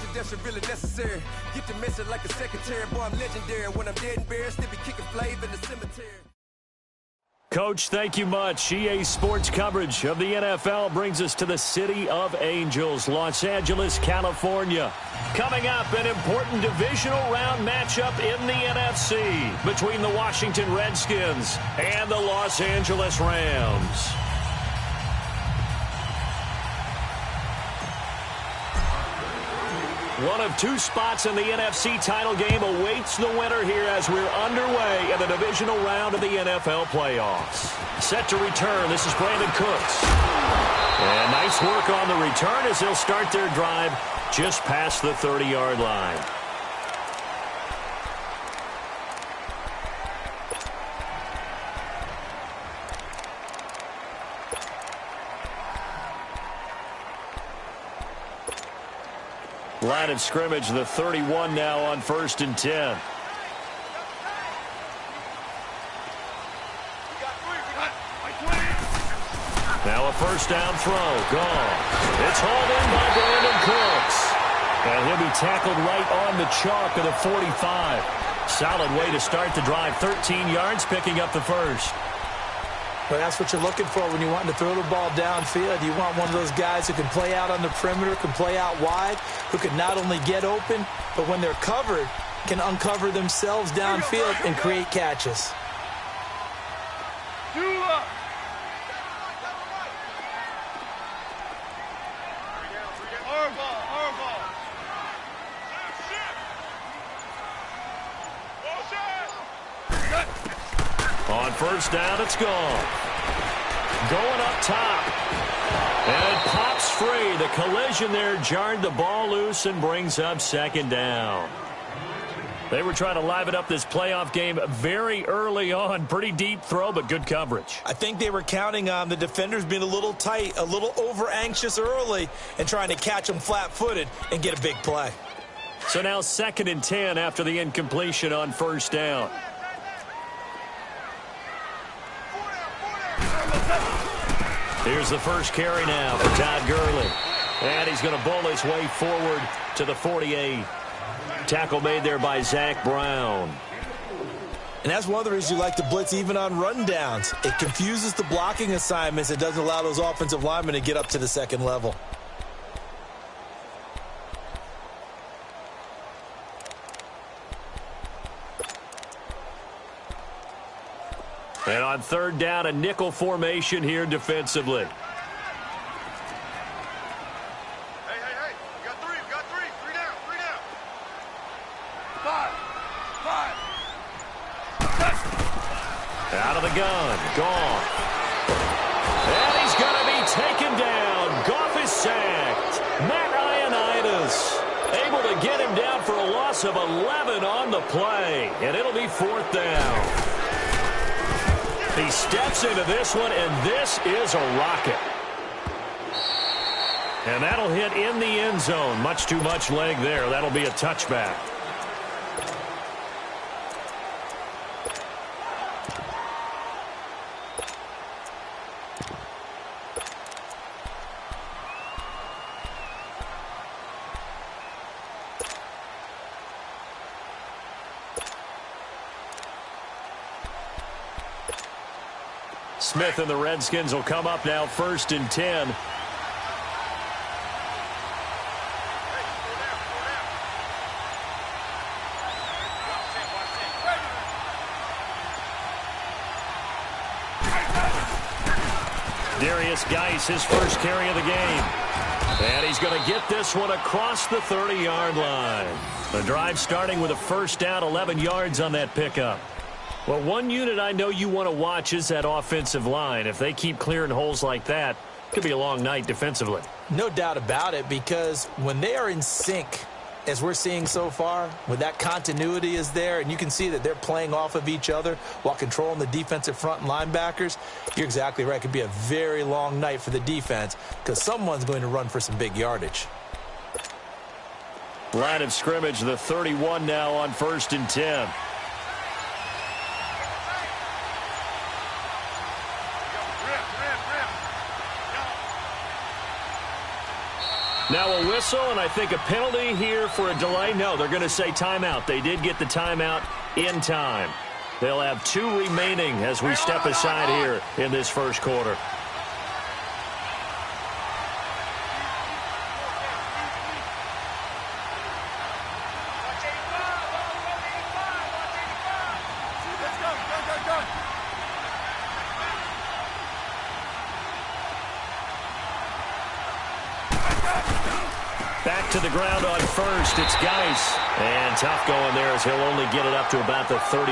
introduction really necessary. Get the message like a secretary. Boy, I'm legendary. When I'm dead and buried, still be kicking flavor in the cemetery. Coach, thank you much. EA Sports coverage of the NFL brings us to the City of Angels, Los Angeles, California. Coming up, an important divisional round matchup in the NFC between the Washington Redskins and the Los Angeles Rams. One of two spots in the NFC title game awaits the winner here as we're underway in the divisional round of the NFL playoffs. Set to return, this is Brandon Cooks. And nice work on the return as they'll start their drive just past the 30-yard line. Line of scrimmage, the 31 now on 1st and 10. Now a first down throw, gone. It's hauled in by Brandon Cooks. And he'll be tackled right on the chalk of the 45. Solid way to start the drive, 13 yards, picking up the first. Well, that's what you're looking for when you want to throw the ball downfield. You want one of those guys who can play out on the perimeter, can play out wide, who can not only get open, but when they're covered, can uncover themselves downfield and create catches. On first down, it's gone. Going up top. And it pops free. The collision there jarred the ball loose and brings up second down. They were trying to liven up this playoff game very early on. Pretty deep throw, but good coverage. I think they were counting on the defenders being a little tight, a little over-anxious early, and trying to catch them flat-footed and get a big play. So now 2nd and 10 after the incompletion on first down. Here's the first carry now for Todd Gurley. And he's going to bowl his way forward to the 48. Tackle made there by Zach Brown. And that's one of the reasons you like to blitz even on rundowns. It confuses the blocking assignments. It doesn't allow those offensive linemen to get up to the second level. And on third down, a nickel formation here defensively. Hey, we got three. Three down. 5. Out of the gun, gone. And he's going to be taken down. Goff is sacked. Matt Ioannidis able to get him down for a loss of 11 on the play. And it'll be 4th down. He steps into this one, and this is a rocket. And that'll hit in the end zone. Much too much leg there. That'll be a touchback. Smith and the Redskins will come up now 1st and 10. Darius Geis, his first carry of the game. And he's going to get this one across the 30-yard line. The drive starting with a first down, 11 yards on that pickup. Well, one unit I know you want to watch is that offensive line. If they keep clearing holes like that, it could be a long night defensively. No doubt about it, because when they are in sync, as we're seeing so far, when that continuity is there, and you can see that they're playing off of each other while controlling the defensive front and linebackers, you're exactly right. It could be a very long night for the defense because someone's going to run for some big yardage. Line of scrimmage, the 31 now on 1st and 10. Now a whistle, and I think a penalty here for a delay. No, they're going to say timeout. They did get the timeout in time. They'll have 2 remaining as we step aside here in this first quarter. Back to the ground on first. It's Geis. And tough going there as he'll only get it up to about the 31.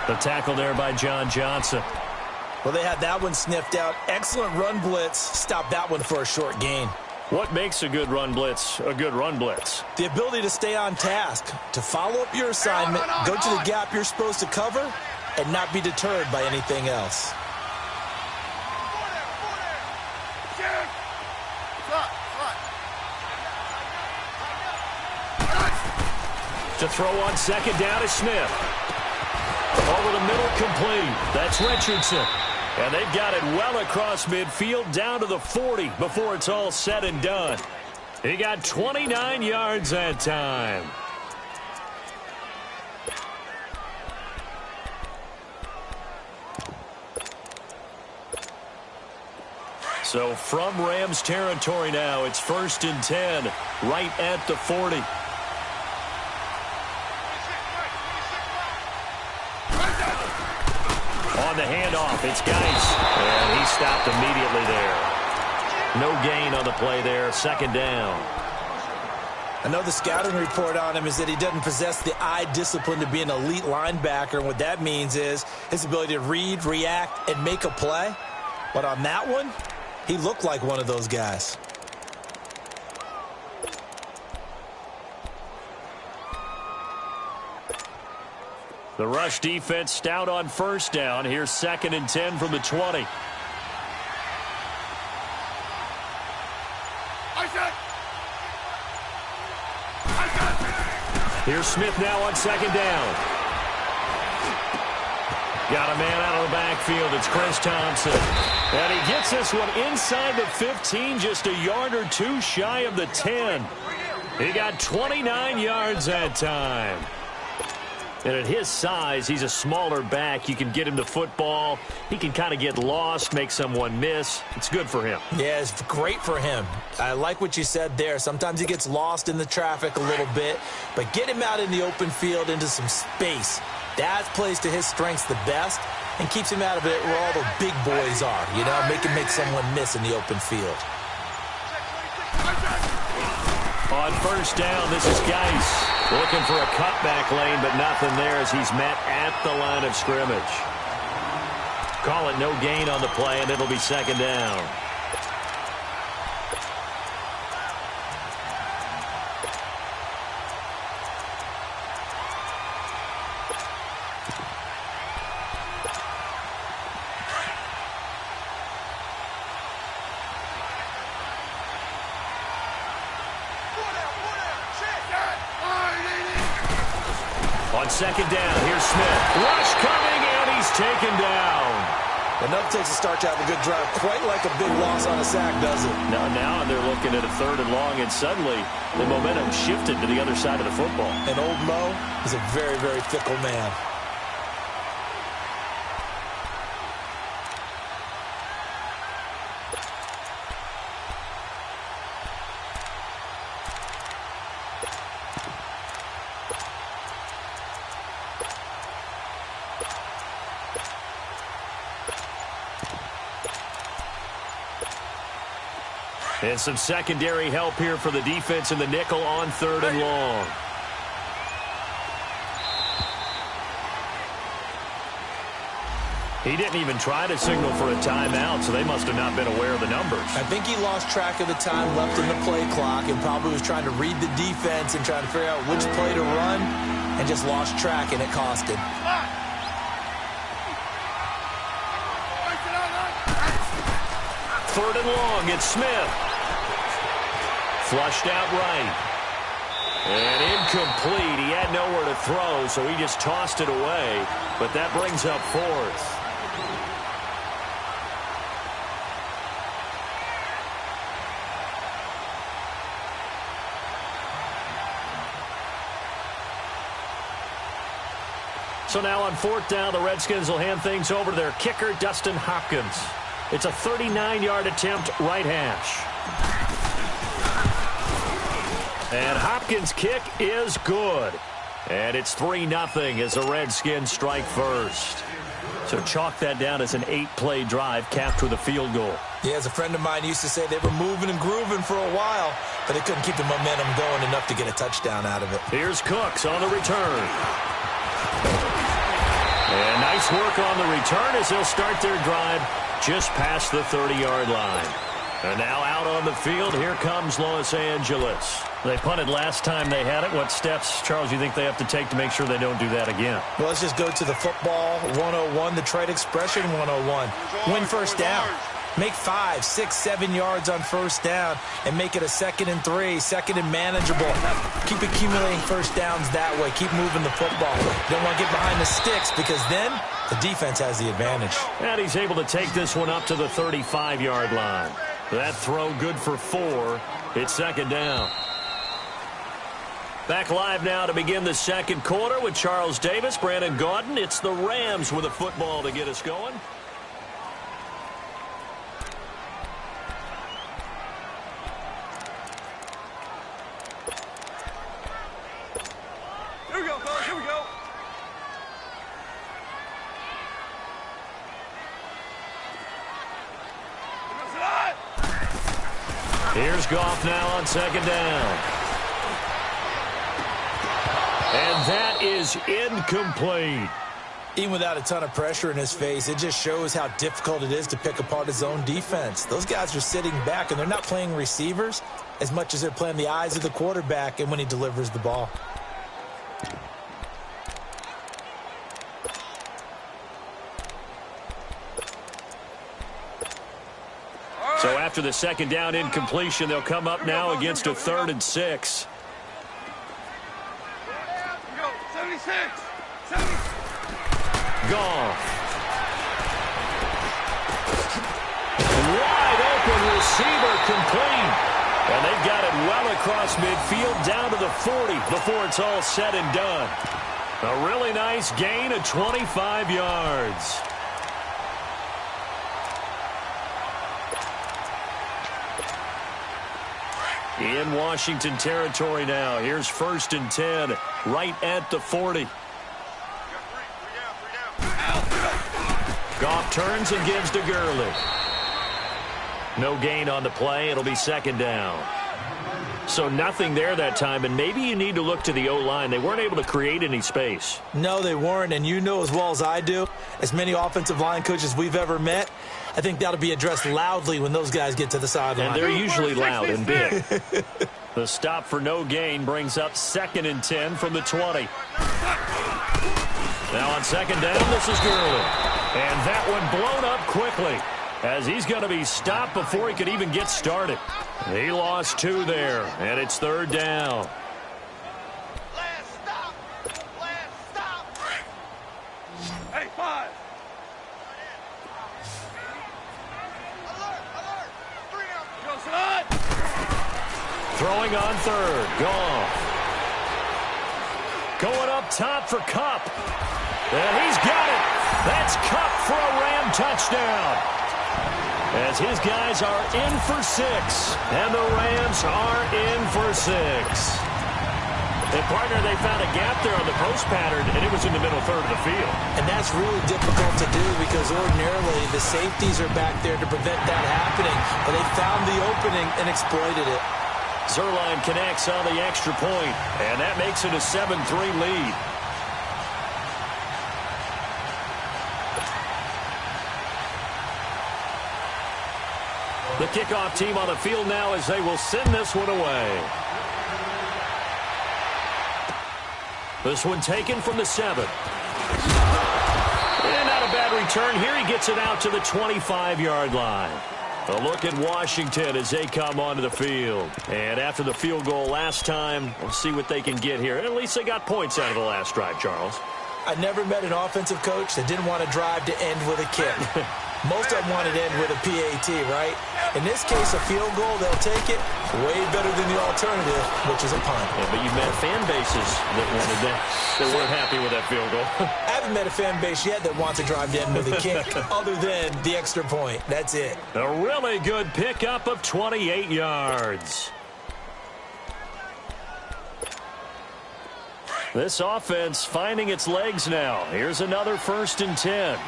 The tackle there by John Johnson. Well, they had that one sniffed out. Excellent run blitz. Stopped that one for a short gain. What makes a good run blitz a good run blitz? The ability to stay on task, to follow up your assignment, go to the gap you're supposed to cover, and not be deterred by anything else. To throw on second down is Smith. Over the middle, complete. That's Richardson. And they've got it well across midfield down to the 40 before it's all said and done. He got 29 yards that time. So from Rams territory now, it's 1st and 10, right at the 40. On the handoff, it's Geis. And he stopped immediately there. No gain on the play there, 2nd down. I know the scouting report on him is that he doesn't possess the eye discipline to be an elite linebacker. And what that means is his ability to read, react, and make a play. But on that one, he looked like one of those guys. The rush defense stout on 1st down. Here's 2nd and 10 from the 20. Here's Smith now on 2nd down. Got a man out of the backfield. It's Chris Thompson. And he gets this one inside the 15, just a yard or 2 shy of the 10. He got 29 yards that time. And at his size, he's a smaller back. You can get him the football. He can kind of get lost, make someone miss. It's good for him. Yeah, it's great for him. I like what you said there. Sometimes he gets lost in the traffic a little bit, but get him out in the open field into some space. That plays to his strengths the best and keeps him out of it where all the big boys are, you know, make someone miss in the open field. On 1st down, this is Geis. Looking for a cutback lane, but nothing there as he's met at the line of scrimmage. Call it no gain on the play, and it'll be 2nd down. On 2nd down, here's Smith. Rush coming, and he's taken down. Enough takes a start to have a good drive. Quite like a big loss on a sack, does it? Now they're looking at a 3rd and long, and suddenly the momentum shifted to the other side of the football. And old Mo is a very, very fickle man. And some secondary help here for the defense in the nickel on 3rd and long. He didn't even try to signal for a timeout, so they must have not been aware of the numbers. I think he lost track of the time left in the play clock and probably was trying to read the defense and trying to figure out which play to run and just lost track, and it cost him. 3rd and long, it's Smith. Flushed out right. And incomplete. He had nowhere to throw, so he just tossed it away. But that brings up 4th. So now on 4th down, the Redskins will hand things over to their kicker, Dustin Hopkins. It's a 39-yard attempt, right hash. And Hopkins' kick is good. And it's 3-0 as the Redskins strike first. So chalk that down as an 8-play drive capped with a field goal. Yeah, as a friend of mine used to say, they were moving and grooving for a while, but they couldn't keep the momentum going enough to get a touchdown out of it. Here's Cooks on the return. And nice work on the return as they'll start their drive just past the 30-yard line. And now out on the field, here comes Los Angeles. They punted last time they had it. What steps, Charles, you think they have to take to make sure they don't do that again? Well, let's just go to the football 101, the trade expression 101. Win first down. Make 5, 6, 7 yards on first down and make it a 2nd and 3, 2nd and manageable. Keep accumulating first downs that way. Keep moving the football. You don't want to get behind the sticks because then the defense has the advantage. And he's able to take this one up to the 35-yard line. That throw good for 4. It's 2nd down. Back live now to begin the second quarter with Charles Davis, Brandon Gaudin. It's the Rams with a football to get us going. Here we go, fellas. Here we go. Here's Goff now on 2nd down. And that is incomplete. Even without a ton of pressure in his face, it just shows how difficult it is to pick apart his own defense. Those guys are sitting back, and they're not playing receivers as much as they're playing the eyes of the quarterback and when he delivers the ball. So after the 2nd down incompletion, they'll come up now against a 3rd and 6. Here we go. 76. 70. Goff. Wide open receiver complete. And they've got it well across midfield down to the 40 before it's all said and done. A really nice gain of 25 yards. In Washington territory now. Here's 1st and 10 right at the 40. Goff turns and gives to Gurley. No gain on the play. It'll be 2nd down. So nothing there that time, and maybe you need to look to the O-line. They weren't able to create any space. No, they weren't, and you know as well as I do, as many offensive line coaches we've ever met, I think that'll be addressed loudly when those guys get to the sideline. And they're usually loud and big. The stop for no gain brings up 2nd and 10 from the 20. Now on 2nd down, this is Gurley. And that one blown up quickly as he's going to be stopped before he could even get started. He lost 2 there, and it's 3rd down. Last stop. Last stop. Hey, 5. Alert, alert. 3 out. Go, son. Throwing on 3rd. Goff. Going up top for Kupp. And he's got it. That's Kupp for a Ram touchdown. As his guys are in for 6. And the Rams are in for 6. And, partner, they found a gap there on the post pattern, and it was in the middle 3rd of the field. And that's really difficult to do because ordinarily the safeties are back there to prevent that happening. But they found the opening and exploited it. Zerline connects on the extra point, and that makes it a 7-3 lead. The kickoff team on the field now as they will send this one away. This one taken from the 7. And not a bad return here. He gets it out to the 25-yard line. A look at Washington as they come onto the field. And after the field goal last time, we'll see what they can get here. At least they got points out of the last drive, Charles. I never met an offensive coach that didn't want to drive to end with a kick. Most of them wanted to end with a PAT, right? In this case, a field goal, they'll take it way better than the alternative, which is a punt. Yeah, but you've met fan bases that wanted that, that weren't happy with that field goal. haven't met a fan base yet that wants to drive to end with a kick other than the extra point. That's it. A really good pickup of 28 yards. This offense finding its legs now. Here's another 1st and 10.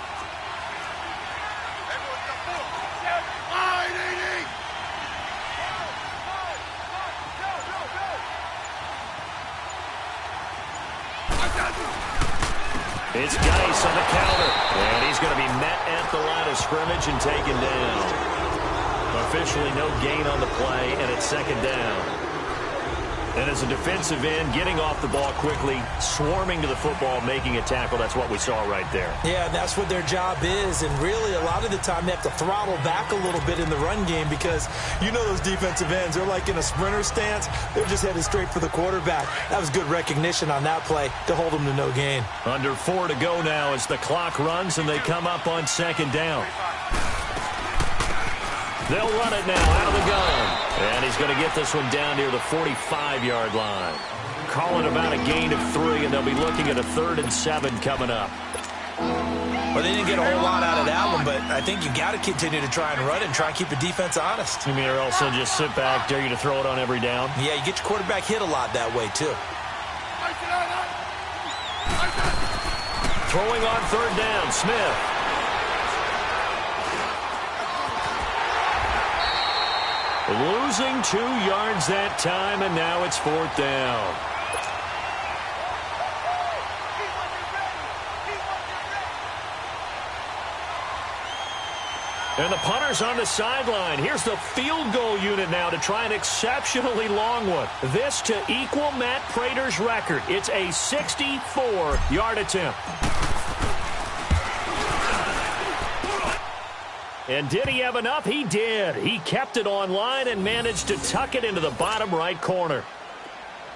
It's Geis on the counter, and he's going to be met at the line of scrimmage and taken down. Officially no gain on the play, and it's 2nd down. And as a defensive end, getting off the ball quickly, swarming to the football, making a tackle, that's what we saw right there. Yeah, and that's what their job is. And really, a lot of the time, they have to throttle back a little bit in the run game because you know those defensive ends, they're like in a sprinter stance. They're just headed straight for the quarterback. That was good recognition on that play to hold them to no gain. Under 4 to go now as the clock runs, and they come up on 2nd down. They'll run it now out of the gun. And he's going to get this one down near the 45-yard line. Calling about a gain of 3, and they'll be looking at a 3rd and 7 coming up. Well, they didn't get a whole lot out of that one, but I think you got to continue to try and run it and try and keep the defense honest. You mean or also just sit back, dare you to throw it on every down? Yeah, you get your quarterback hit a lot that way, too. Throwing on 3rd down, Smith. Losing 2 yards that time, and now it's 4th down. And the punter's on the sideline. Here's the field goal unit now to try an exceptionally long one. This to equal Matt Prater's record. It's a 64-yard attempt. And did he have enough? He did. He kept it online and managed to tuck it into the bottom right corner.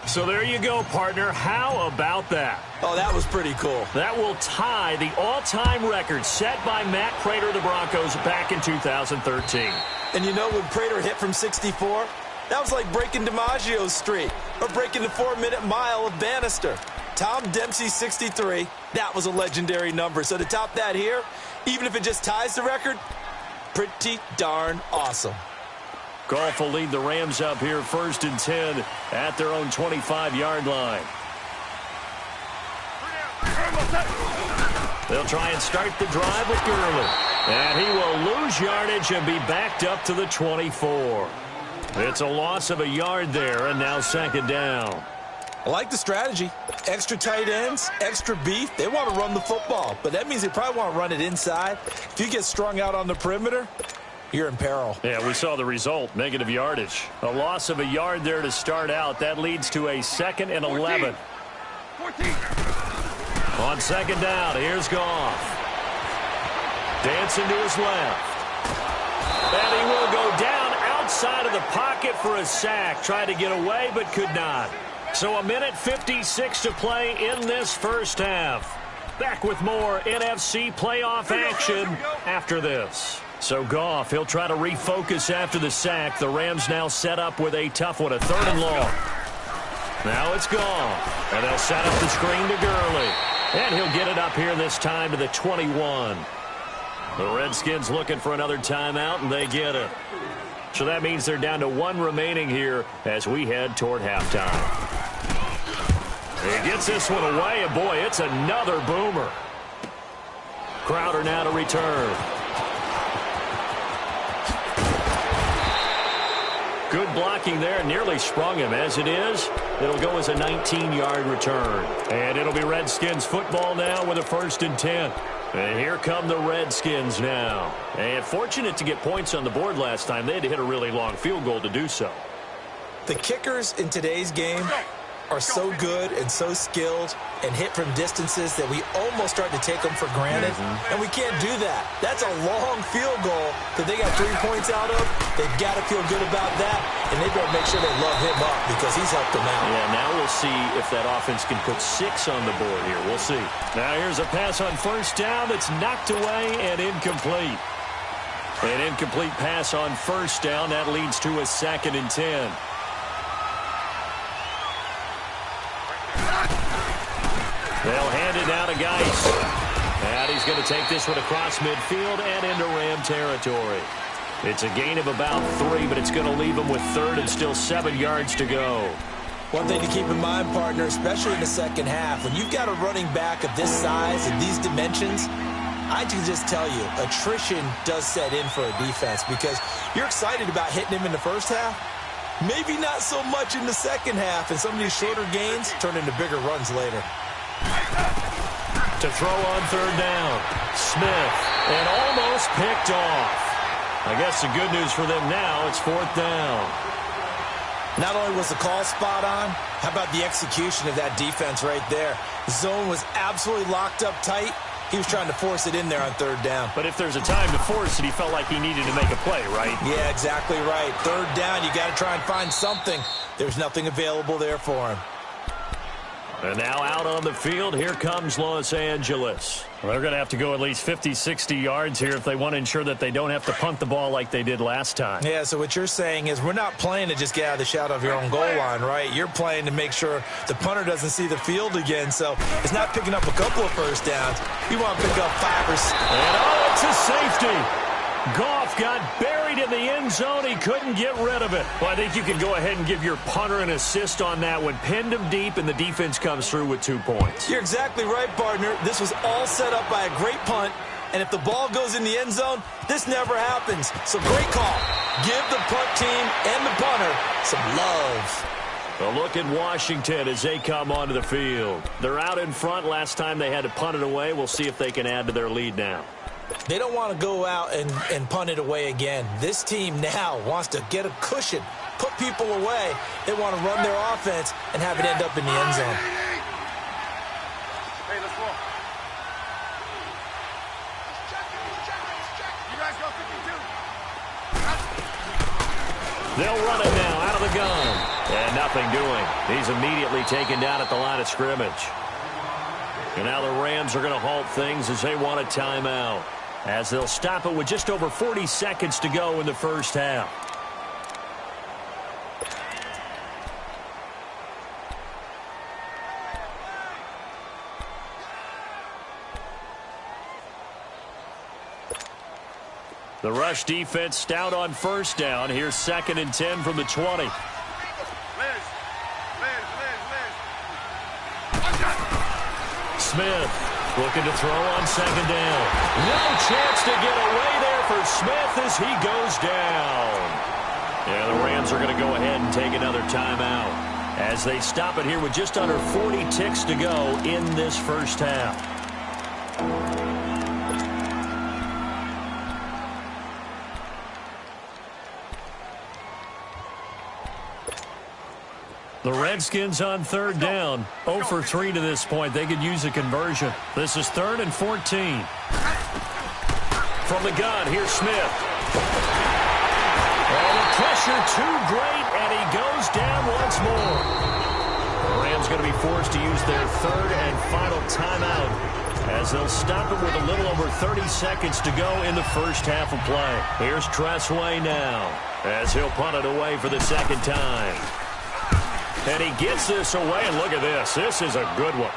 So there you go, partner. How about that? Oh, that was pretty cool. That will tie the all-time record set by Matt Prater of the Broncos back in 2013. And you know when Prater hit from 64? That was like breaking DiMaggio's streak or breaking the 4-minute mile of Bannister. Tom Dempsey's 63, that was a legendary number. So to top that here, even if it just ties the record, pretty darn awesome. Goff will lead the Rams up here 1st and 10 at their own 25-yard line. They'll try and start the drive with Gurley. And he will lose yardage and be backed up to the 24. It's a loss of a yard there, and now 2nd down. I like the strategy. Extra tight ends, extra beef. They want to run the football, but that means they probably want to run it inside. If you get strung out on the perimeter, you're in peril. Yeah, we saw the result, negative yardage. A loss of a yard there to start out. That leads to a 2nd and 11. 14. On 2nd down, here's Goff. Dancing to his left. And he will go down outside of the pocket for a sack. Tried to get away, but could not. So 1:56 to play in this first half. Back with more NFC playoff action after this. So Goff, he'll try to refocus after the sack. The Rams now set up with a tough one, a 3rd and long. Now it's Goff. And they'll set up the screen to Gurley. And he'll get it up here this time to the 21. The Redskins looking for another timeout, and they get it. So that means they're down to 1 remaining here as we head toward halftime. He gets this one away, and boy, it's another boomer. Crowder now to return. Good blocking there, nearly sprung him. As it is, it'll go as a 19-yard return. And it'll be Redskins football now with a 1st and 10. And here come the Redskins now. And fortunate to get points on the board last time. They had to hit a really long field goal to do so. The kickers in today's game are so good and so skilled and hit from distances that we almost start to take them for granted. And we can't do that. That's a long field goal that they got 3 points out of. They've got to feel good about that, and they better make sure they love him up because he's helped them out. Yeah, now we'll see if that offense can put 6 on the board here. We'll see. Now here's a pass on 1st down that's knocked away and incomplete. An incomplete pass on 1st down. That leads to a 2nd and 10. They'll hand it out out of Geis. And he's going to take this one across midfield and into Ram territory. It's a gain of about 3, but it's going to leave him with third and still 7 yards to go. One thing to keep in mind, partner, especially in the second half, when you've got a running back of this size and these dimensions, I can just tell you, attrition does set in for a defense because you're excited about hitting him in the first half. Maybe not so much in the second half, and some of these shorter gains turn into bigger runs later. To throw on third down, Smith, and almost picked off. I guess the good news for them now, it's fourth down. Not only was the call spot on, how about the execution of that defense right there? The zone was absolutely locked up tight. He was trying to force it in there on third down. But if there's a time to force it, he felt like he needed to make a play, right? Yeah, exactly right. Third down, you got to try and find something. There's nothing available there for him. And now out on the field, here comes Los Angeles. Well, they're going to have to go at least 50, 60 yards here if they want to ensure that they don't have to punt the ball like they did last time. Yeah, so what you're saying is we're not playing to just get out of the shadow of your own goal line, right? You're playing to make sure the punter doesn't see the field again. So it's not picking up a couple of first downs. You want to pick up 5 or 6. And oh, it's a safety. Goff got buried in the end zone. He couldn't get rid of it. Well, I think you can go ahead and give your punter an assist on that one. Pinned him deep, and the defense comes through with 2 points. You're exactly right, partner. This was all set up by a great punt, and if the ball goes in the end zone, this never happens. So great call. Give the punt team and the punter some love. A look at Washington as they come onto the field. They're out in front. Last time they had to punt it away. We'll see if they can add to their lead now. They don't want to go out and punt it away again. This team now wants to get a cushion, put people away. They want to run their offense and have it end up in the end zone. Hey, let's walk. You guys go 52. They'll run it now out of the gun. And nothing doing. He's immediately taken down at the line of scrimmage. And now the Rams are going to halt things as they want a timeout, as they'll stop it with just over 40 seconds to go in the first half. The rush defense stout on first down. Here's 2nd and 10 from the 20. Smith looking to throw on 2nd down. No chance to get away there for Smith as he goes down. Yeah, the Rams are going to go ahead and take another timeout as they stop it here with just under 40 ticks to go in this first half. The Redskins on 3rd down. 0 for 3 to this point. They could use a conversion. This is 3rd and 14. From the gun, here's Smith. Oh, the pressure too great, and he goes down once more. The Rams going to be forced to use their 3rd and final timeout as they'll stop it with a little over 30 seconds to go in the first half of play. Here's Tressway now as he'll punt it away for the 2nd time. And he gets this away, and look at this. This is a good one.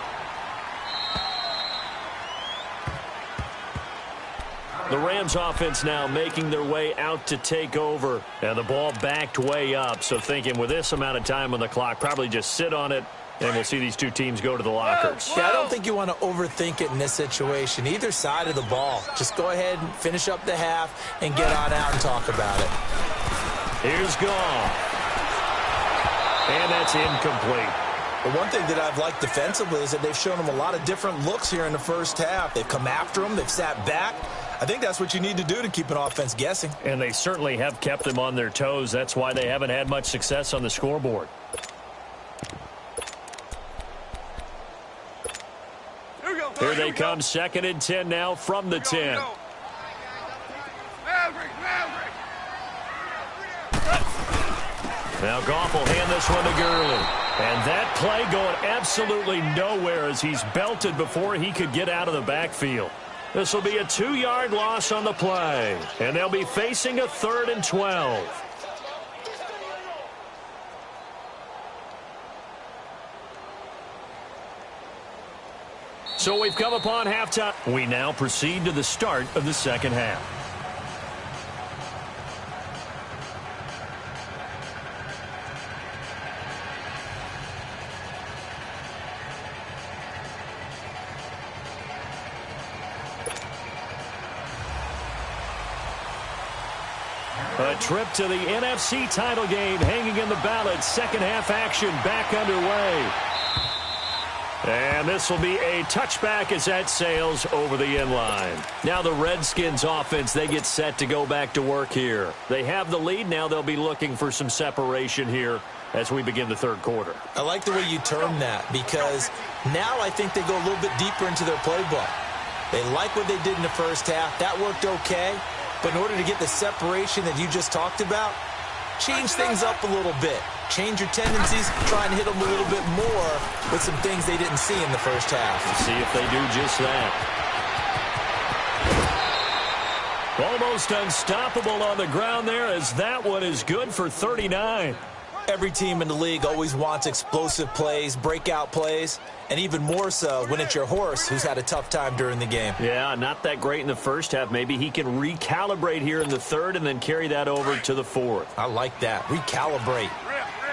The Rams offense now making their way out to take over. And the ball backed way up. So thinking with this amount of time on the clock, probably just sit on it, and we'll see these two teams go to the lockers. Yeah, I don't think you want to overthink it in this situation. Either side of the ball. Just go ahead and finish up the half and get on out and talk about it. Here's Goff. And that's incomplete. The one thing that I've liked defensively is that they've shown them a lot of different looks here in the first half. They've come after them. They've sat back. I think that's what you need to do to keep an offense guessing. And they certainly have kept them on their toes. That's why they haven't had much success on the scoreboard. Here they come, 2nd and 10 now from the 10. Now Goff will hand this one to Gurley. And that play going absolutely nowhere as he's belted before he could get out of the backfield. This will be a 2-yard loss on the play. And they'll be facing a 3rd and 12. So we've come upon halftime. We now proceed to the start of the second half. A trip to the NFC title game hanging in the balance. Second half action back underway. And this will be a touchback as that sails over the inline. Now the Redskins offense, they get set to go back to work here. They have the lead. Now they'll be looking for some separation here as we begin the third quarter. I like the way you term that, because now I think they go a little bit deeper into their playbook. They like what they did in the first half. That worked okay. But in order to get the separation that you just talked about, change things up a little bit. Change your tendencies, try and hit them a little bit more with some things they didn't see in the first half. Let's see if they do just that. Almost unstoppable on the ground there, as that one is good for 39. Every team in the league always wants explosive plays, breakout plays, and even more so when it's your horse who's had a tough time during the game. Yeah, not that great in the first half. Maybe he can recalibrate here in the third and then carry that over to the fourth. I like that. Recalibrate.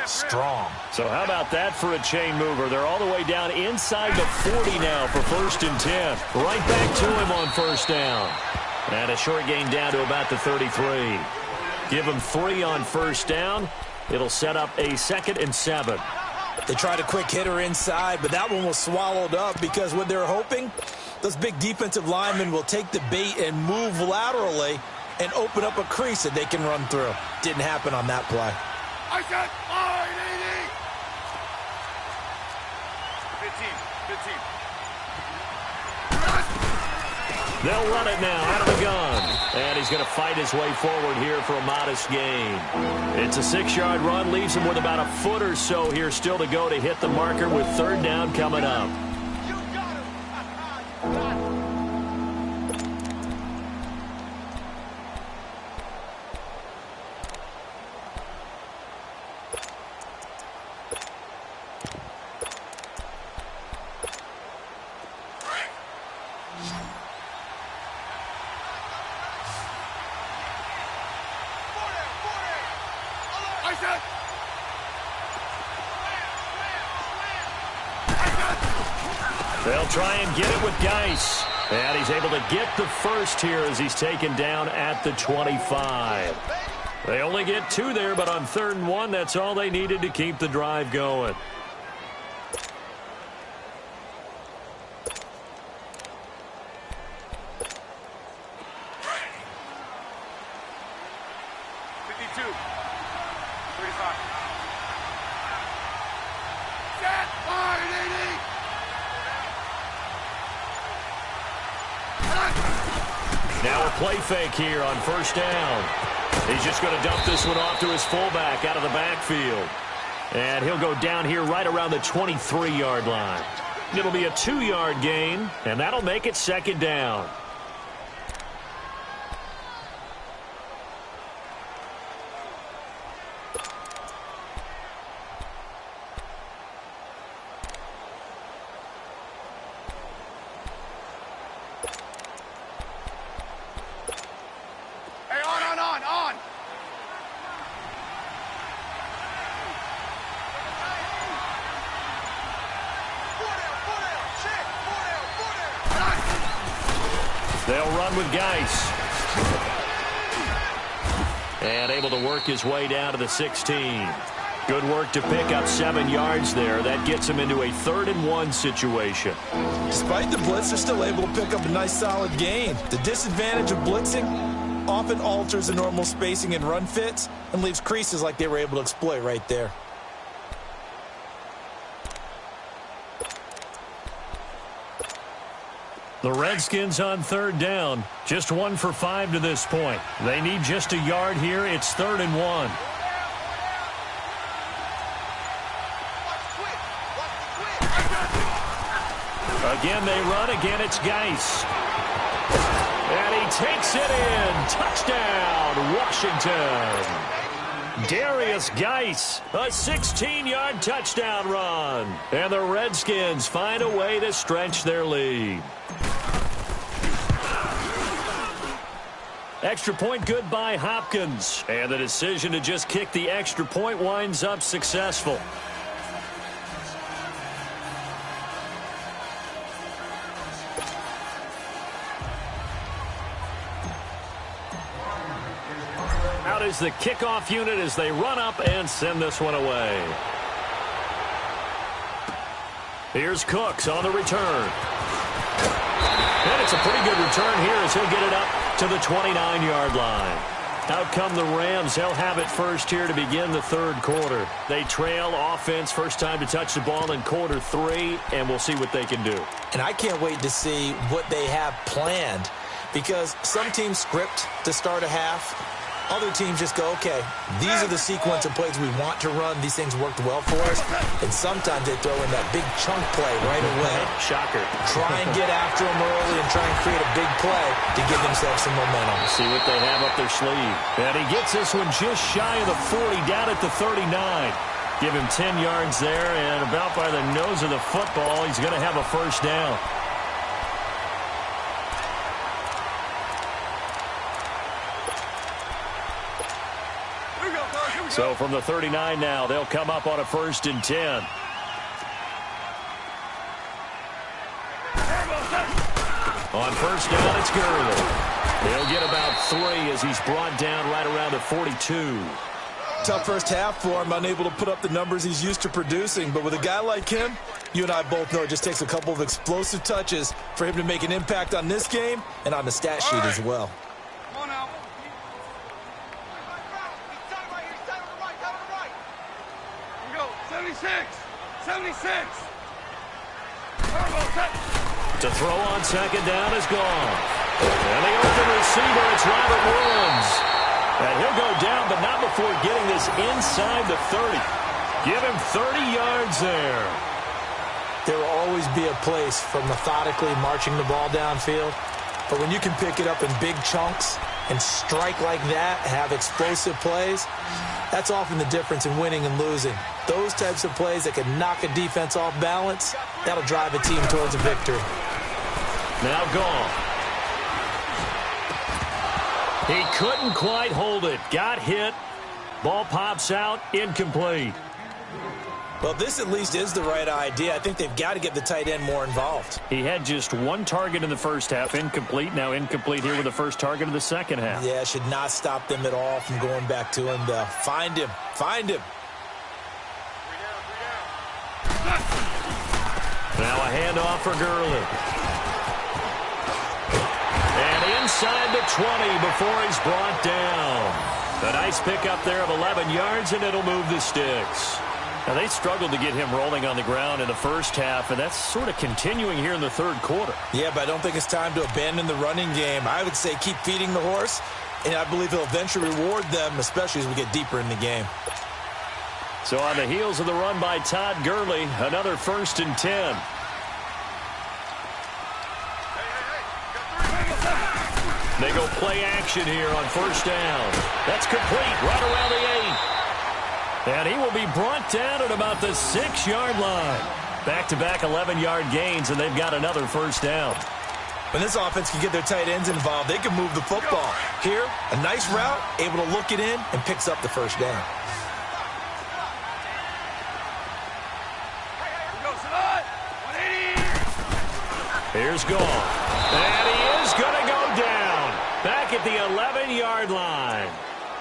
Strong. So how about that for a chain mover? They're all the way down inside the 40 now for 1st and 10. Right back to him on first down. And a short gain down to about the 33. Give him 3 on first down. It'll set up a 2nd and 7. They tried a quick hitter inside, but that one was swallowed up because what they're hoping, those big defensive linemen will take the bait and move laterally and open up a crease that they can run through. Didn't happen on that play. I said 580. Good team. They'll run it now out of the gun. And he's going to fight his way forward here for a modest gain. It's a 6-yard run. Leaves him with about a foot or so here still to go to hit the marker with 3rd down coming up. You got him. They'll try and get it with Geis. And he's able to get the first here as he's taken down at the 25. They only get 2 there, but on 3rd and 1, that's all they needed to keep the drive going. Now a play fake here on first down. He's just going to dump this one off to his fullback out of the backfield. And he'll go down here right around the 23-yard line. It'll be a 2-yard gain, and that'll make it 2nd down. They'll run with Geis. And able to work his way down to the 16. Good work to pick up 7 yards there. That gets him into a 3rd and 1 situation. Despite the blitz, they're still able to pick up a nice solid gain. The disadvantage of blitzing often alters the normal spacing and run fits and leaves creases like they were able to exploit right there. The Redskins on 3rd down. Just 1 for 5 to this point. They need just a yard here. It's 3rd and 1. Again, they run. Again, it's Geis. And he takes it in. Touchdown, Washington. Darius Geis, a 16-yard touchdown run. And the Redskins find a way to stretch their lead. Extra point good by Hopkins. And the decision to just kick the extra point winds up successful. Out is the kickoff unit as they run up and send this one away. Here's Cooks on the return. And it's a pretty good return here as he'll get it up to the 29-yard line. Out come the Rams. They'll have it first here to begin the third quarter. They trail offense, first time to touch the ball in quarter 3, and we'll see what they can do. And I can't wait to see what they have planned, because some teams script to start a half. Other teams just go, okay, these are the sequence of plays we want to run. These things worked well for us. And sometimes they throw in that big chunk play right away. Shocker. Try and get after them early and try and create a big play to give themselves some momentum. See what they have up their sleeve. And he gets this one just shy of the 40, down at the 39. Give him 10 yards there, and about by the nose of the football, he's going to have a first down. So from the 39 now, they'll come up on a 1st and 10. On first down, it's Gurley. He'll get about 3 as he's brought down right around the 42. Tough first half for him, unable to put up the numbers he's used to producing. But with a guy like him, you and I both know it just takes a couple of explosive touches for him to make an impact on this game and on the stat sheet as well. Come on now. 76. To throw on second down is gone. And the open receiver, it's Robert Woods. And he'll go down, but not before getting this inside the 30. Give him 30 yards there. There will always be a place for methodically marching the ball downfield. But when you can pick it up in big chunks and strike like that, have explosive plays, that's often the difference in winning and losing. Those types of plays that can knock a defense off balance, that'll drive a team towards a victory. Now gone. He couldn't quite hold it. Got hit. Ball pops out. Incomplete. Well, this at least is the right idea. I think they've got to get the tight end more involved. He had just one target in the first half. Incomplete. Now incomplete here with the first target of the second half. Yeah, should not stop them at all from going back to him. Find him. Find him. Now a handoff for Gurley. And inside the 20 before he's brought down. A nice pickup there of 11 yards, and it'll move the sticks. Now, they struggled to get him rolling on the ground in the first half, and that's sort of continuing here in the third quarter. Yeah, but I don't think it's time to abandon the running game. I would say keep feeding the horse, and I believe he'll eventually reward them, especially as we get deeper in the game. So on the heels of the run by Todd Gurley, another 1st and 10. They go play action here on first down. That's complete right around the 8. And he will be brought down at about the 6-yard line. Back-to-back 11-yard gains, and they've got another first down. When this offense can get their tight ends involved, they can move the football. Here, a nice route, able to look it in, and picks up the first down. Here's Gall. And he is going to go down. Back at the 11-yard line.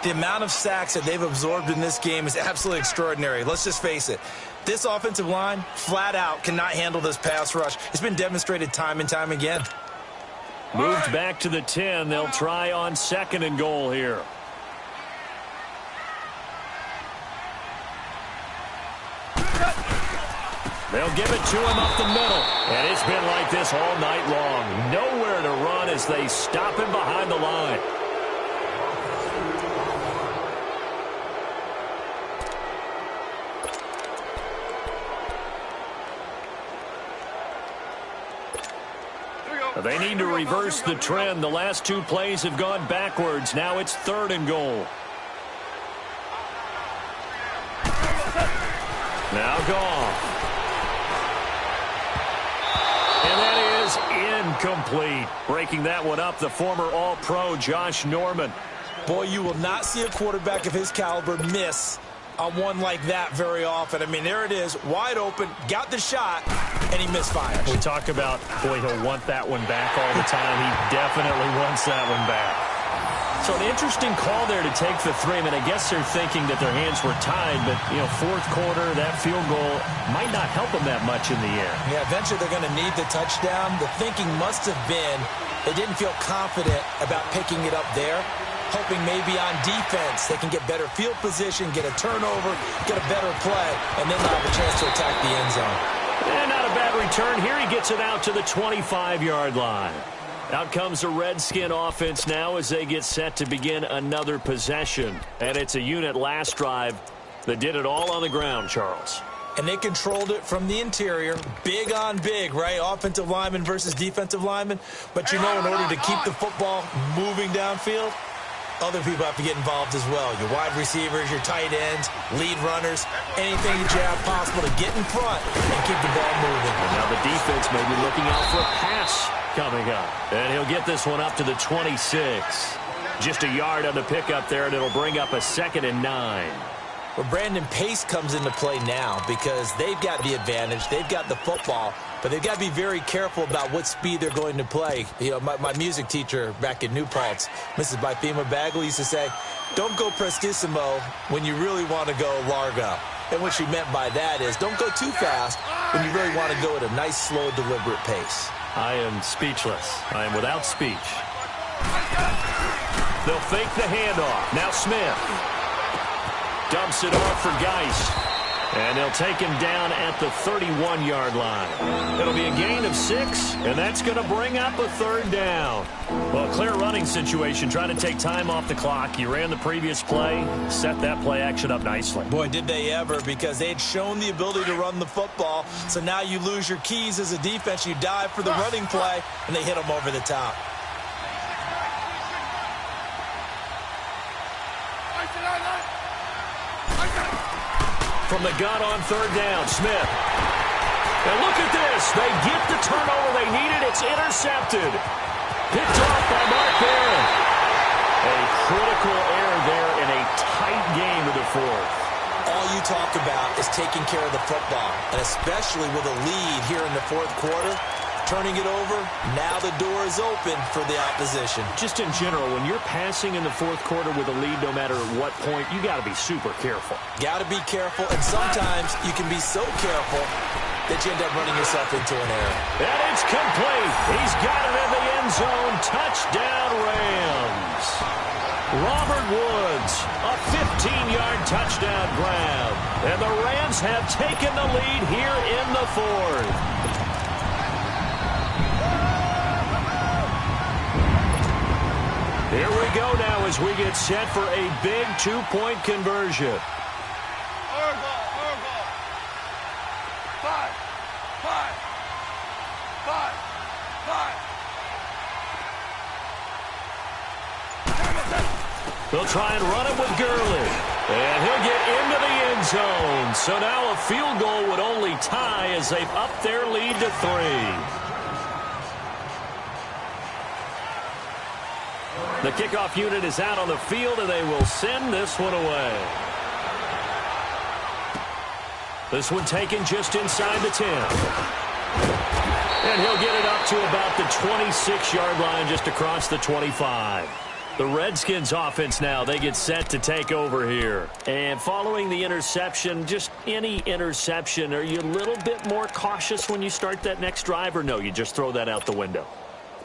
The amount of sacks that they've absorbed in this game is absolutely extraordinary. Let's just face it. This offensive line, flat out, cannot handle this pass rush. It's been demonstrated time and time again. Moved back to the 10. They'll try on 2nd and goal here. They'll give it to him up the middle. And it's been like this all night long. Nowhere to run as they stop him behind the line. They need to reverse the trend. The last 2 plays have gone backwards. Now it's 3rd and goal. Now Goff. And that is incomplete. Breaking that one up, the former All-Pro Josh Norman. Boy, you will not see a quarterback of his caliber miss on one like that very often. I mean, there it is, wide open, got the shot, and he misfires. We talk about, boy, he'll want that one back all the time. He definitely wants that one back. So an interesting call there to take the 3. I mean, I guess they're thinking that their hands were tied, but, you know, fourth quarter, that field goal might not help them that much in the air. Yeah, eventually they're going to need the touchdown. The thinking must have been they didn't feel confident about picking it up there, hoping maybe on defense they can get better field position, get a turnover, get a better play, and then they'll have a chance to attack the end zone. And not a bad return here. He gets it out to the 25-yard line. Out comes the Redskin offense now as they get set to begin another possession. And it's a unit last drive that did it all on the ground, Charles. And they controlled it from the interior. Big on big, right? Offensive lineman versus defensive lineman. But you know, in order to keep the football moving downfield, other people have to get involved as well. Your wide receivers, your tight ends, lead runners, anything that you have possible to get in front and keep the ball moving. And now the defense may be looking out for a pass coming up. And he'll get this one up to the 26. Just a yard on the pickup there, and it'll bring up a 2nd and 9. Well, Brandon, pace comes into play now because they've got the advantage. They've got the football, but they've got to be very careful about what speed they're going to play. You know, my music teacher back in New Paltz, Mrs. Bythema Bagley, used to say, don't go prestissimo when you really want to go largo. And what she meant by that is don't go too fast when you really want to go at a nice, slow, deliberate pace. I am speechless. I am without speech. They'll fake the handoff. Now Smith dumps it off for Geist. And they'll take him down at the 31-yard line. It'll be a gain of 6, and that's going to bring up a 3rd down. Well, clear running situation, trying to take time off the clock. You ran the previous play, set that play action up nicely. Boy, did they ever, because they had shown the ability to run the football. So now you lose your keys as a defense. You dive for the running play, and they hit them over the top. From the gun on 3rd down, Smith. And look at this. They get the turnover they needed. It's intercepted. Picked off by Mark Barron. A critical error there in a tight game of the 4th. All you talk about is taking care of the football, and especially with a lead here in the 4th quarter. Turning it over, now the door is open for the opposition. Just in general, when you're passing in the 4th quarter with a lead, no matter at what point, you got to be super careful. Got to be careful, and sometimes you can be so careful that you end up running yourself into an error. And it's complete. He's got it in the end zone. Touchdown, Rams. Robert Woods, a 15-yard touchdown grab. And the Rams have taken the lead here in the 4th. Here we go now as we get set for a big 2-point conversion. They'll try and run it with Gurley. And he'll get into the end zone. So now a field goal would only tie as they've upped their lead to 3. The kickoff unit is out on the field, and they will send this one away. This one taken just inside the 10. And he'll get it up to about the 26-yard line, just across the 25. The Redskins offense now, they get set to take over here. And following the interception, just any interception, are you a little bit more cautious when you start that next drive, or no, you just throw that out the window?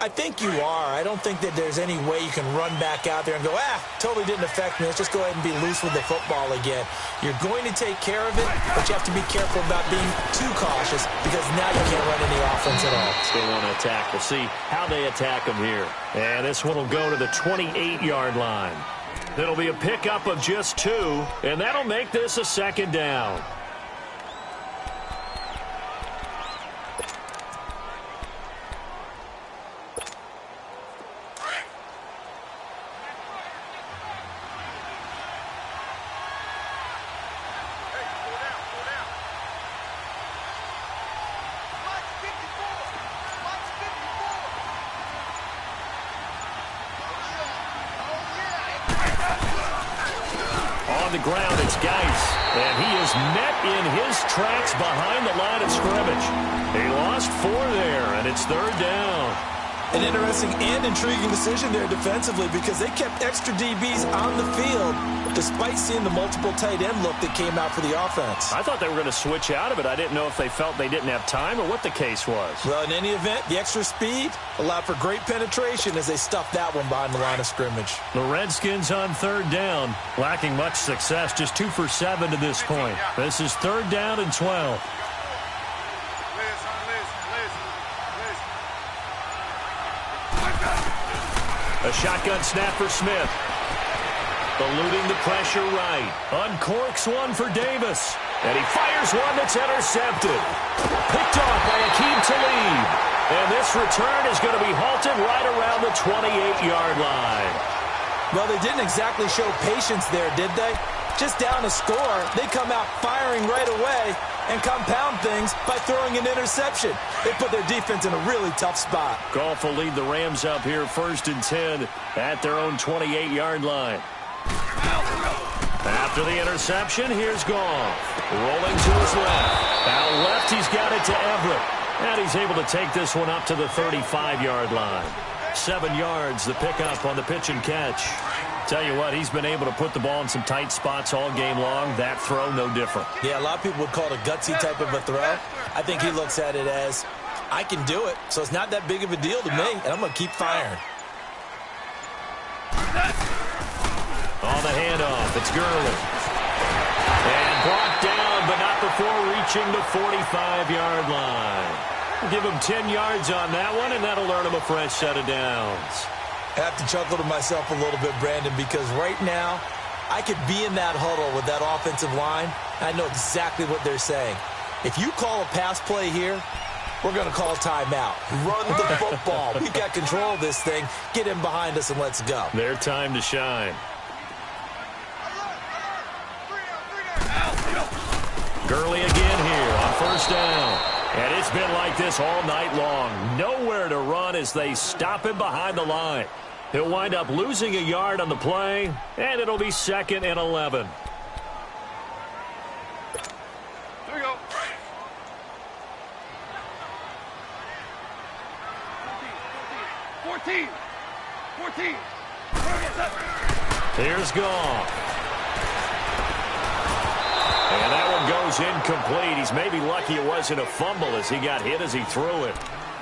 I think you are. I don't think that there's any way you can run back out there and go, totally didn't affect me. Let's just go ahead and be loose with the football again. You're going to take care of it, but you have to be careful about being too cautious because now you can't run any offense at all. Still want to attack. We'll see how they attack them here. And this one will go to the 28-yard line. It'll be a pickup of just 2, and that'll make this a 2nd down. the ground. It's Geis. And he is met in his tracks behind the line of scrimmage. He lost 4 there, and it's 3rd down. An interesting and intriguing decision there defensively because they kept extra DBs on the field despite seeing the multiple tight end look that came out for the offense. I thought they were going to switch out of it. I didn't know if they felt they didn't have time or what the case was. Well, in any event, the extra speed allowed for great penetration as they stuffed that one behind the line of scrimmage. The Redskins on 3rd down, lacking much success, just 2 for 7 to this point. This is 3rd down and 12. A shotgun snap for Smith. Eluding the pressure right. Uncorks one for Davis. And he fires one that's intercepted. Picked off by Akeem Talib. And this return is going to be halted right around the 28-yard line. Well, they didn't exactly show patience there, did they? Just down a score, they come out firing right away and compound things by throwing an interception. They put their defense in a really tough spot. Goff will lead the Rams up here 1st and 10 at their own 28-yard line. After the interception, here's Goff. Rolling to his left. Out left, he's got it to Everett. And he's able to take this one up to the 35-yard line. 7 yards, the pickup on the pitch and catch. Tell you what, he's been able to put the ball in some tight spots all game long. That throw, no different. Yeah, a lot of people would call it a gutsy type of a throw. I think he looks at it as, I can do it, so it's not that big of a deal to me, and I'm going to keep firing. On the handoff, it's Gurley. And brought down, but not before reaching the 45-yard line. Give him 10 yards on that one, and that'll earn him a fresh set of downs. I have to chuckle to myself a little bit, Brandon, because right now I could be in that huddle with that offensive line. I know exactly what they're saying. If you call a pass play here, we're going to call timeout. Run the football. We got control of this thing. Get him behind us and let's go. Their time to shine. Gurley again here on 1st down. And it's been like this all night long. Nowhere to run as they stop him behind the line. He'll wind up losing a yard on the play, and it'll be 2nd and 11. Here we go. 14. Here's Goff. And that one goes incomplete. He's maybe lucky it wasn't a fumble as he got hit as he threw it.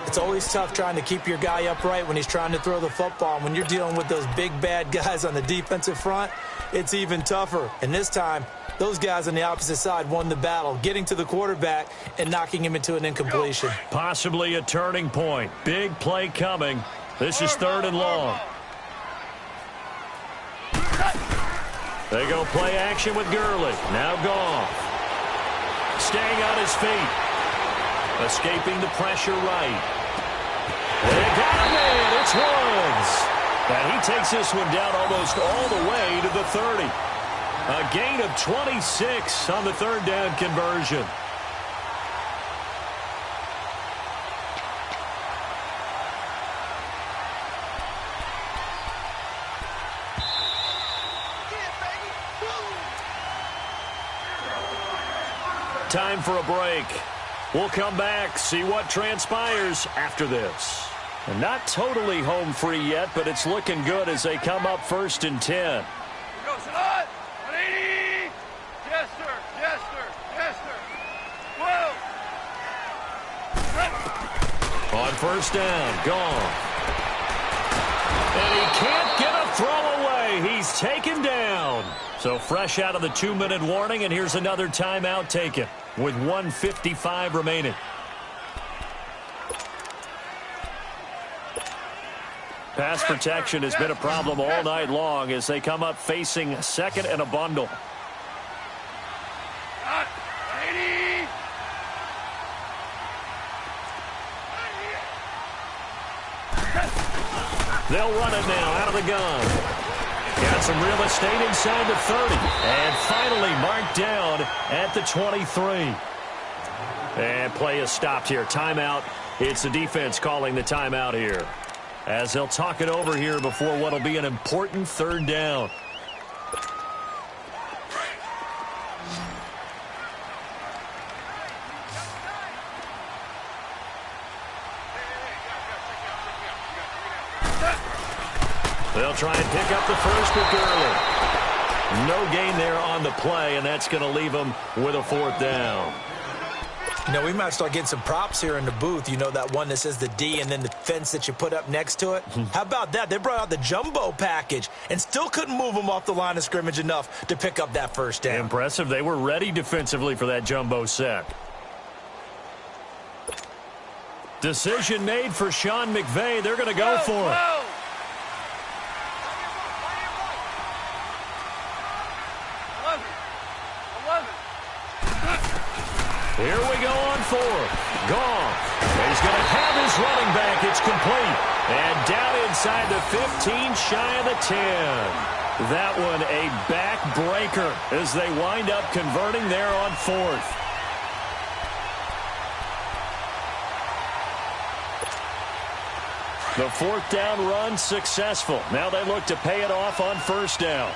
It's always tough trying to keep your guy upright when he's trying to throw the football. And when you're dealing with those big, bad guys on the defensive front, it's even tougher. And this time, those guys on the opposite side won the battle, getting to the quarterback and knocking him into an incompletion. Possibly a turning point. Big play coming. This is 3rd and long. They go play action with Gurley. Now Goff. Staying on his feet. Escaping the pressure right. They got him in. It's Woods. And he takes this one down almost all the way to the 30. A gain of 26 on the 3rd down conversion. Time for a break. We'll come back, see what transpires after this. And not totally home free yet, but it's looking good as they come up 1st and 10. Go, Salad. 180. Yes, sir. Yes, sir. Yes, sir. Whoa. On 1st down, gone. And he can't get a throw away. He's taken down. So fresh out of the 2-minute warning, and here's another timeout taken with 1:55 remaining. Pass protection has been a problem all night long as they come up facing 2nd and a bundle. 80. They'll run it now out of the gun. Got some real estate inside the 30. And finally marked down at the 23. And play is stopped here. Timeout. It's the defense calling the timeout here, as they'll talk it over here before what will be an important 3rd down. They'll try and pick up the first with Gurley. No gain there on the play, and that's going to leave them with a 4th down. You know, we might start getting some props here in the booth. You know, that one that says the D and then the fence that you put up next to it? How about that? They brought out the jumbo package and still couldn't move them off the line of scrimmage enough to pick up that first down. Impressive. They were ready defensively for that jumbo set. Decision made for Sean McVay. They're going to go for it. Here we go on 4th. Goff. He's going to have his running back. It's complete. And down inside the 15, shy of the 10. That one a backbreaker as they wind up converting there on 4th. The 4th down run successful. Now they look to pay it off on 1st down.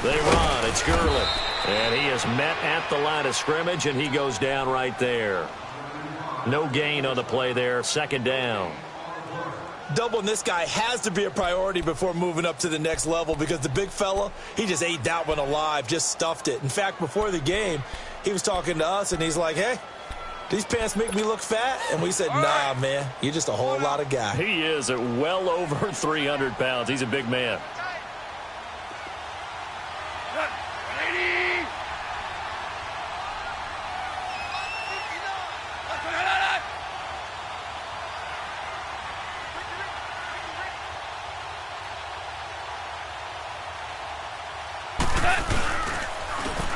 They run. It's Gurley. And he is met at the line of scrimmage, and he goes down right there. No gain on the play there. 2nd down. Doubling this guy has to be a priority before moving up to the next level because the big fella, he just ate that one alive, just stuffed it. In fact, before the game, he was talking to us, and he's like, hey, these pants make me look fat? And we said, nah, man, you're just a whole lot of guy. He is at well over 300 pounds. He's a big man.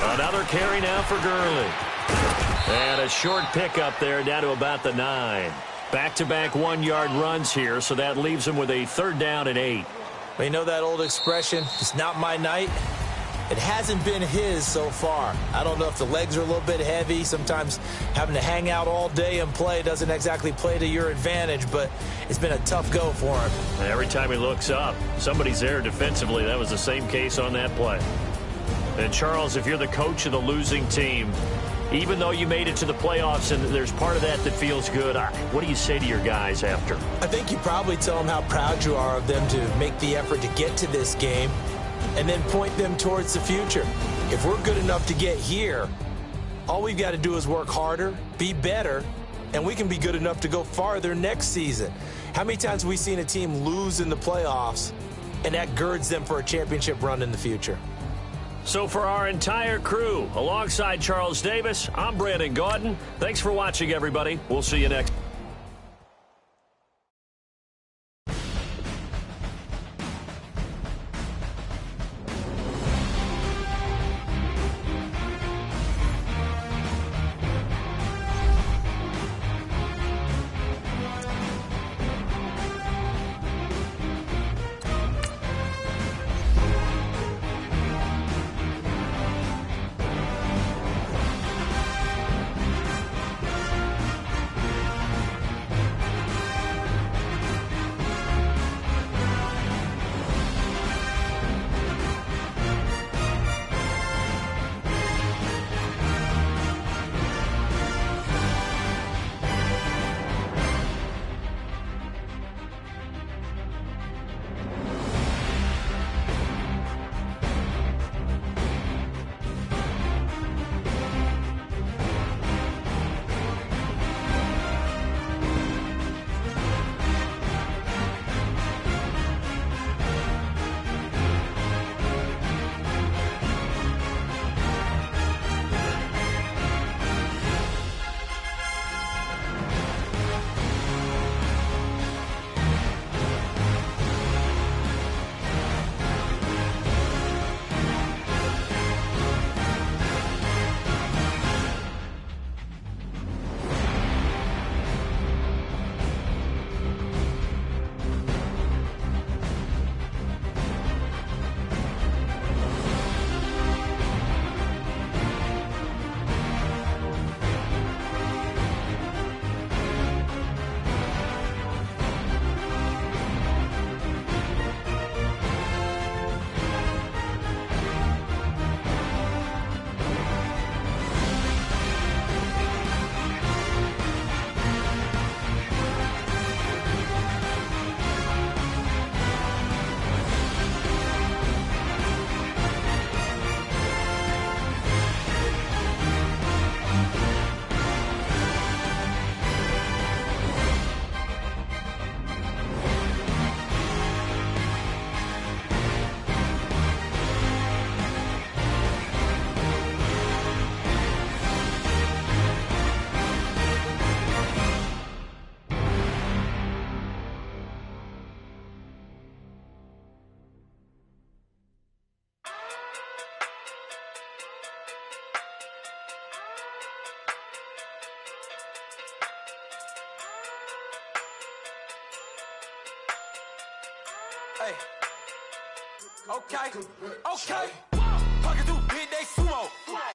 Another carry now for Gurley. And a short pickup there down to about the 9. Back-to-back 1-yard runs here, so that leaves him with a 3rd down and 8. Well, you know that old expression, it's not my night? It hasn't been his so far. I don't know if the legs are a little bit heavy. Sometimes having to hang out all day and play doesn't exactly play to your advantage, but it's been a tough go for him. Every time he looks up, somebody's there defensively. That was the same case on that play. And, Charles, if you're the coach of the losing team, even though you made it to the playoffs and there's part of that feels good, what do you say to your guys after? I think you probably tell them how proud you are of them to make the effort to get to this game and then point them towards the future. If we're good enough to get here, all we've got to do is work harder, be better, and we can be good enough to go farther next season. How many times have we seen a team lose in the playoffs, and that girds them for a championship run in the future? So for our entire crew, alongside Charles Davis, I'm Brandon Gaudin. Thanks for watching, everybody. We'll see you next. Hey. Okay. Pocket too big, they sumo.